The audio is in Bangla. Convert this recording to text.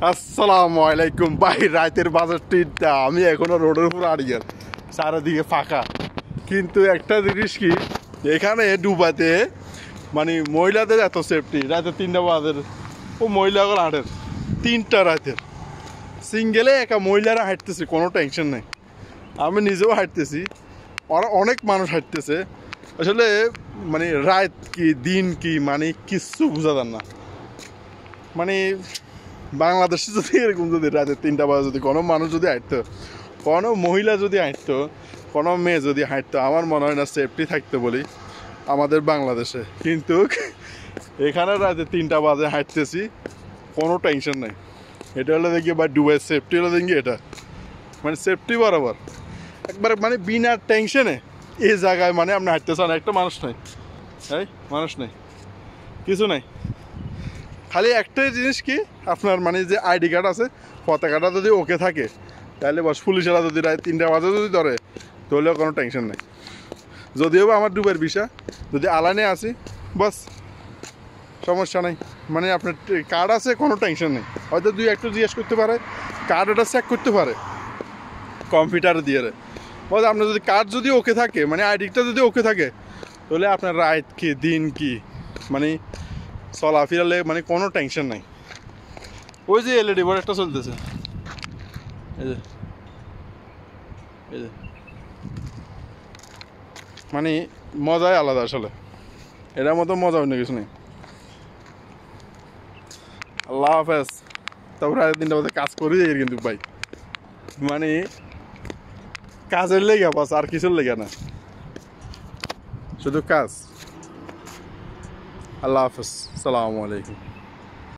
আসসালামু আলাইকুম ভাই। রাতের বাজার তিনটা, আমি এখনো রোডের উপর আড়িয়ে, চারিদিকে ফাঁকা। কিন্তু একটা জিনিস কি, এখানে ডুবাতে মানে মহিলাদের এত সেফটি। রাতে 3টা বাজের ও মহিলাগুলো হাঁটের 3টা রাতের সিঙ্গেলে একা মহিলারা হাঁটতেছে, কোনো টেনশন নেই। আমি নিজেও হাঁটতেছি, ওরা অনেক মানুষ হাঁটতেছে। আসলে মানে রাত কি দিন কি মানে কিচ্ছু বোঝা যান না। মানে বাংলাদেশে যদি এরকম যদি রাতে 3টা বাজে যদি কোনো মানুষ যদি হাঁটতো, কোনো মহিলা যদি হাঁটতো, কোনো মেয়ে যদি হাঁটতো, আমার মনে হয় না সেফটি থাকতো বলি আমাদের বাংলাদেশে। কিন্তু এখানে রাতে 3টা বাজে হাঁটতেছি, কোনো টেনশন নেই। এটা হলো দেখি বা ডুবাইয়ের সেফটি হলো দেখি, এটা মানে সেফটি বরাবর একবারে মানে বিনা টেনশনে এই জায়গায় মানে আপনি হাঁটতেছেন, একটা মানুষ নেই, এই মানুষ নেই, কিছু নাই। খালি একটাই জিনিস কি, আপনার মানে যে আইডি কার্ড আছে, পতাকাটা যদি ওকে থাকে, তাহলে বস পুলিশেরা যদি রাত 3টা বাজে যদি ধরে, তাহলেও কোনো টেনশন নেই। যদিও বা আমার ডুবের বিষয় যদি আলানে আসি, বাস সমস্যা নেই। মানে আপনার কার্ড আছে, কোনো টেনশন নেই। হয়তো একটু জিজ্ঞেস করতে পারে, কার্ড ওটা চেক করতে পারে কম্পিউটারে দিয়ে। বলতে আপনার যদি কার্ড যদি ওকে থাকে, মানে আইডিটা যদি ওকে থাকে, তাহলে আপনার রাত কি দিন কি মানে চলাফেরালে মানে কোনো টেনশন নাই। ওই যে এলইডি বোর্ড একটা চলতেছে, এই যে এই যে মানে মজাই আলাদা আসলে, এটার মতো মজা অন্য কিছু নেই। আল্লাহ হাফেজ। তারপরে 3টা বাজে কাজ করি যাই কিন্তু ভাই, মানে কাজের লেগে বাস, আর কিছুর লেগে না, শুধু কাজ। আল্লাহ হাফেজ, সালামু আলাইকুম।